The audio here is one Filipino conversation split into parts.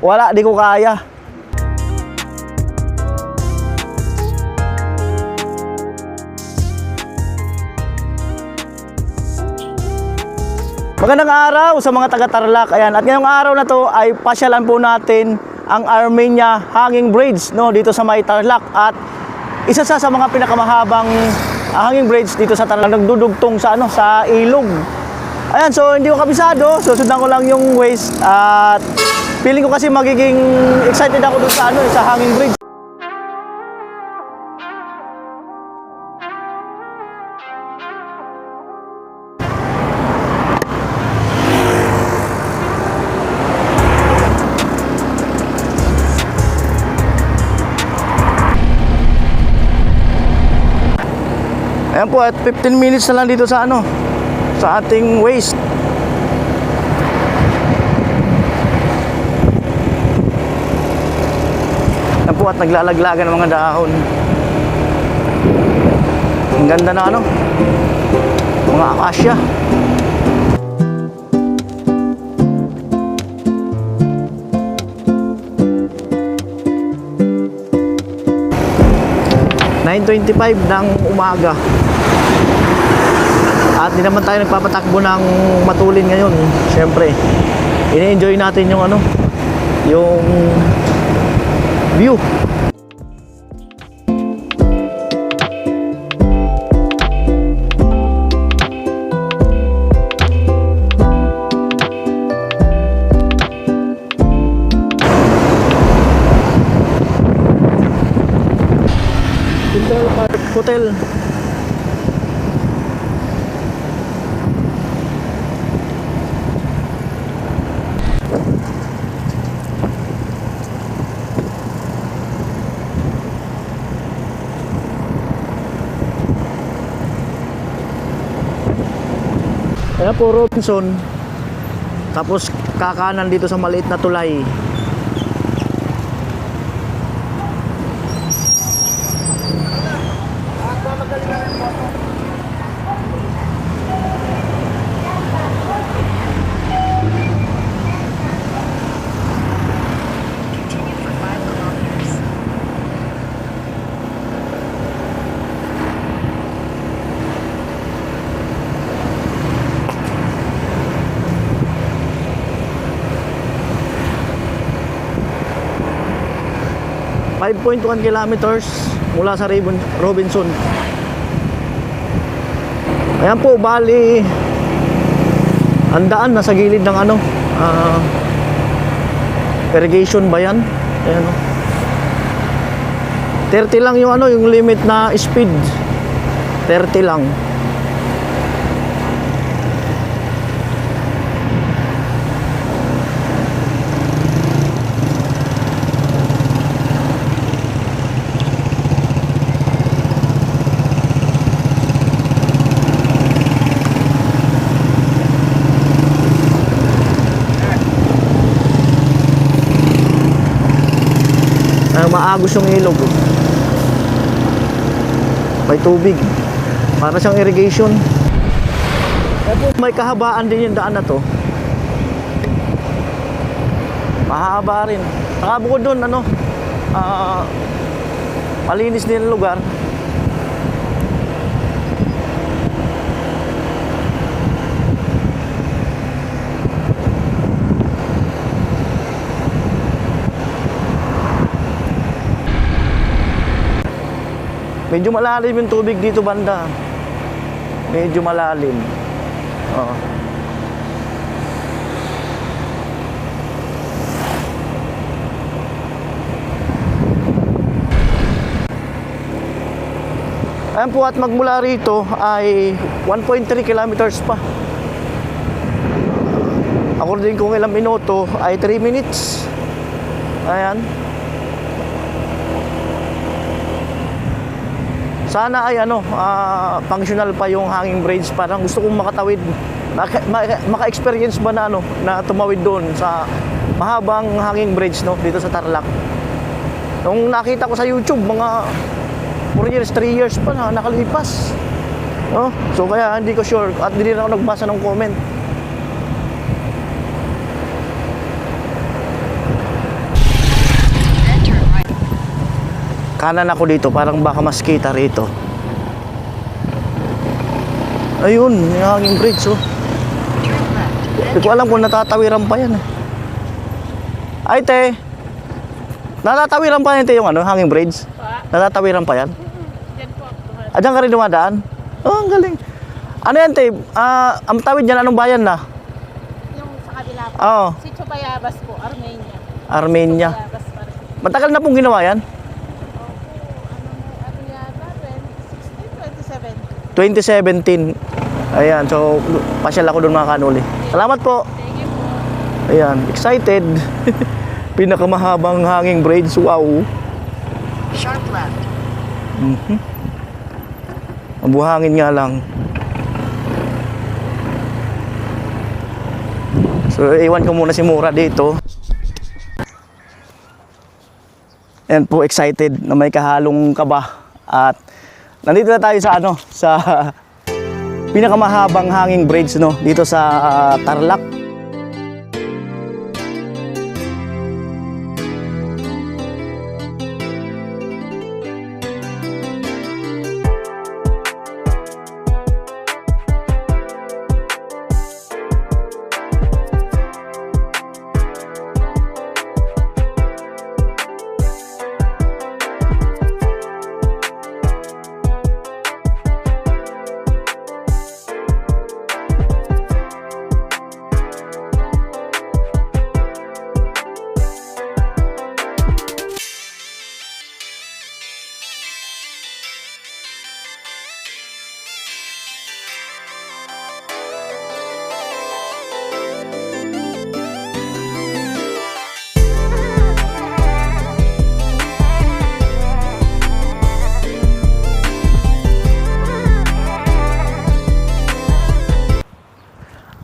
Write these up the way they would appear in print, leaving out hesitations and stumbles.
wala, di ko kaya. Magandang araw sa mga taga-Tarlac. Ayan, at ngayong araw na to ay pasyalan po natin ang Armenia Hanging Bridge, no, dito sa may Tarlac. At isa sa mga pinakamahabang hanging bridge dito sa Tarlac, nagdudugtong sa sa ilog. Ayan, so hindi ko kabisado, so sundan ko lang yung ways at feeling ko kasi magiging excited ako doon sa sa hanging bridge. Ayan po, at 15 minutes na lang dito sa sa ating waste. Ayan po, at naglalaglagan ng mga dahon. Ang ganda na mga akasya. (9:25) ng umaga. At di naman tayo nagpapatakbo ng matulin ngayon. Siyempre, ini-enjoy natin yung yung view. Central Park Hotel. Ayan po, Robinson. Tapos kakanan dito sa maliit na tulay. .1 kilometers mula sa Robinson. Ayan po, bali ang daan nasa gilid ng irrigation ba yan? Ayan, 30 lang yung yung limit na speed. 30 lang. Maagos yung ilog. May tubig. Para siyang irrigation. May kahabaan din yung daan na to. Mahaba rin. Saka bukod doon, malinis din ang lugar. Medyo malalim yung tubig dito banda. Medyo malalim. Oo. Ayan po, at magmula rito ay 1.3 kilometers pa. According kung ilang minuto ay 3 minutes. Ayan. Sana ay functional pa yung hanging bridge. Parang gusto kong makatawid, maka-experience ba na tumawid doon sa mahabang hanging bridge dito sa Tarlac. Nung nakita ko sa YouTube, mga 4 years, 3 years pa na nakalipas. So kaya hindi ko sure at hindi rin ako nagbasa ng comment. Kanan ako dito, parang baka mas kita rito. Ayun, yung hanging bridge, oh. Hindi ko alam kung natatawiran pa yan, eh. Ay, te. Natatawiran pa yan, te, yung ano, hanging bridge? Natatawiran pa yan? Diyan po ako. Ah, dyan ka rin dumadaan? Oh, ang galing. Ano yan, te? Ang tawid dyan, anong bayan na? Yung sa kabila po. Oo. Si Chubayabas po, Armenia. Armenia. Chubayabas pa rin. Matagal na pong ginawa yan? Ano yata, 2016, 2017. 2017. Ayan, so pasyal ako doon mga kanuli. Salamat po. Thank you po. Ayan, excited. Pinakamahabang hanging bridge, wow. Sharp left. Ang buhangin nga lang. So, iwan ko muna si Mura dito. Ayan po, excited na may kahalong kaba. At nandito na tayo sa ano, sa pinakamahabang hanging bridge, no, dito sa Tarlac.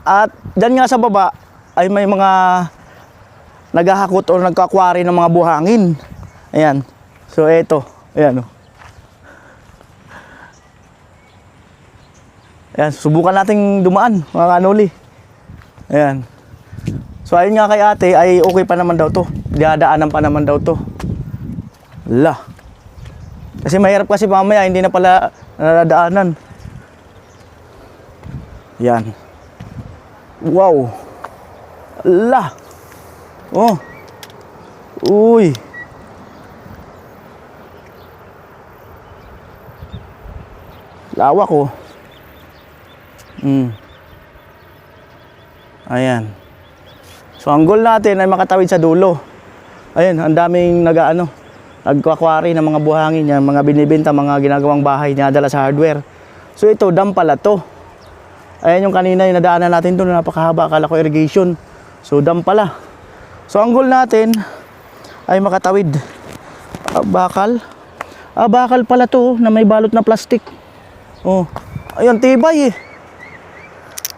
At dyan nga sa baba ay may mga naghahakot o nagkakwari ng mga buhangin. Ayan. So eto, ayan, oh. Ayan, subukan nating dumaan mga kanuli. Ayan. So ayun nga kay ate ay okay pa naman daw to. Dadaanan pa naman daw to. Lah. Kasi mahirap kasi mamaya hindi na pala nadadaanan. Ayan. Wow. Ala. Oh. Uy. Lawak, oh. Ayan. So ang goal natin ay makatawid sa dulo. Ayan, ang daming nagkakwari ng mga buhangin yan, mga binibenta, mga ginagawang bahay, dinadala sa hardware. So ito, dam pala to. Ayan yung kanina yung nadaanan natin doon, napakahaba, akala ko irrigation. So dam pala. So ang goal natin ay makatawid. Bakal. Bakal pala to na may balot na plastic. Oh. Ayun, tibay eh.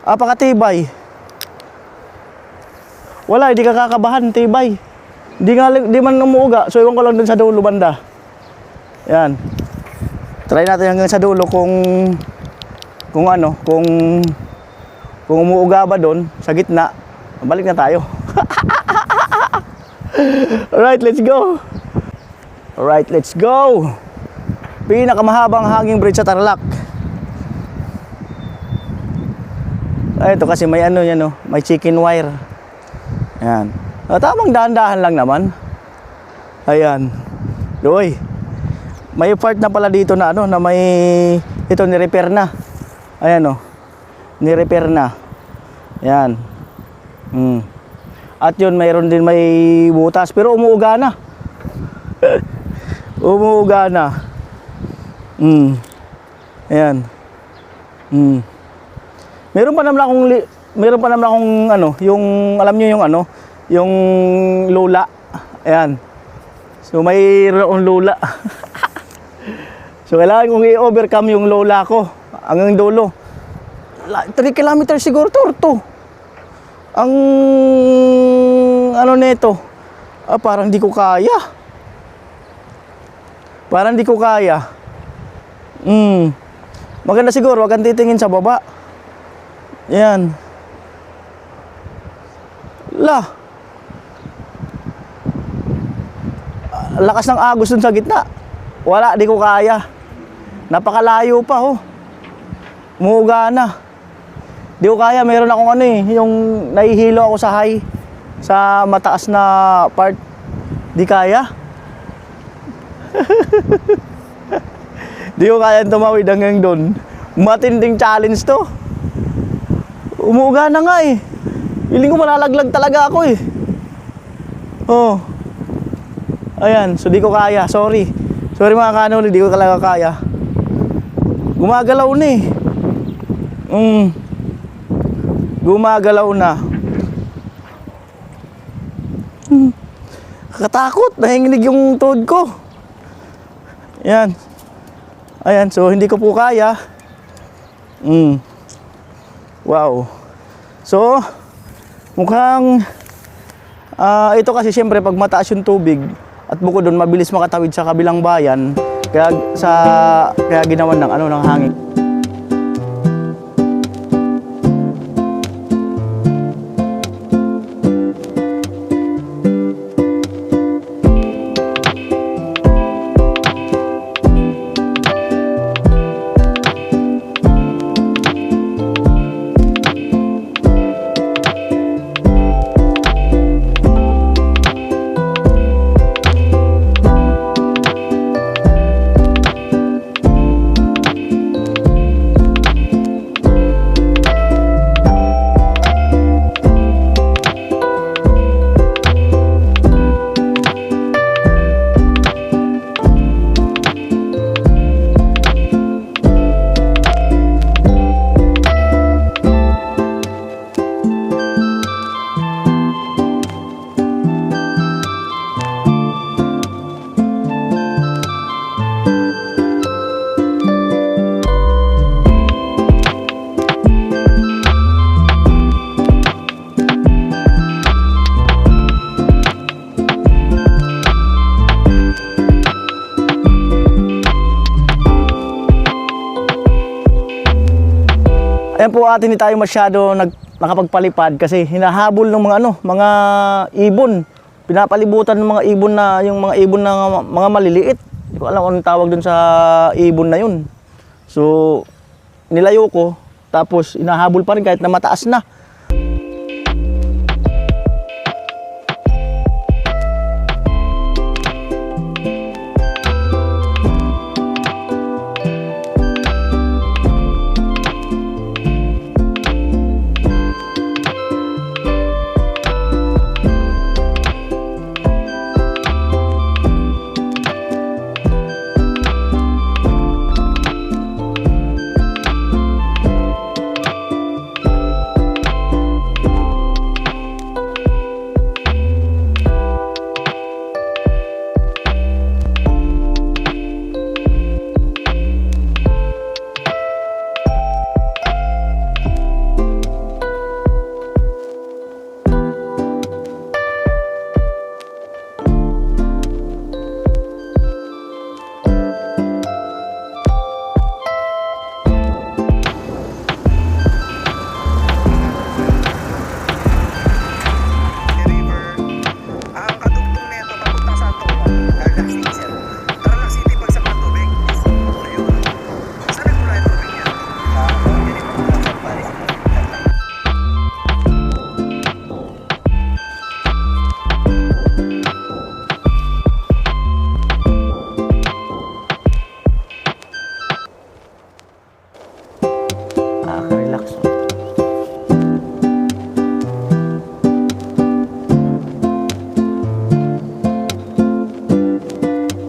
Apakatibay. Wala, hindi ka kakabahan, tibay. Di man umuuga. So iwan ko lang dun sa dulo banda. Yan. Try natin hanggang sa dulo kung umuuga ba doon sa gitna. Balik na tayo. Alright, let's go. Alright, let's go. Pinakamahabang hanging bridge sa Tarlac. Ito kasi may may chicken wire. Ayan. Tamang dahan-dahan lang naman. Ayan. Doy. May part na pala dito na na may ito ni-repair na. Ayan, oh. Ni-repair na. Ayan. At yun, mayroon din may butas. Pero umuuga na. Umuuga na. Ayan. Meron pa naman akong yung alam niyo yung yung lula. Ayan. So mayroong lula. So kailangan kong i-overcome yung lola ko hanggang dulo. 3 kilometers siguro to. Ang nito. Parang di ko kaya. Maganda siguro, wag kang titingin sa baba. Yan. Lakas ng agos dun sa gitna. Wala, di ko kaya. Napakalayo pa, oh. Umuuga na. Di ko kaya, meron akong ano eh, yung nahihilo ako sa high, sa mataas na part. Di kaya. Di ko kaya tumawid hanggang doon. Matinding challenge to. Umuuga na nga eh. Feeling ko malalaglag talaga ako eh. Oh. Ayan, so di ko kaya. Sorry. Sorry mga kanuli, di ko talaga kaya. Gumagalaw na eh. Gumagalaw na. Kakatakot. Nahinginig yung tuhod ko. Ayan. Ayan, so hindi ko po kaya. Wow. So, mukhang ito kasi siyempre pag mataas yung tubig at bukod doon mabilis makatawid sa kabilang bayan, kaya ginawan ng ng hangin. Ayan po ate, hindi tayo masyado nakapagpalipad kasi hinahabol ng mga ibon. Pinapalibutan ng mga ibon na yung mga ibon na mga maliliit. Hindi ko alam anong tawag dun sa ibon na yun. So nilayo ko tapos hinahabol pa rin kahit na mataas na.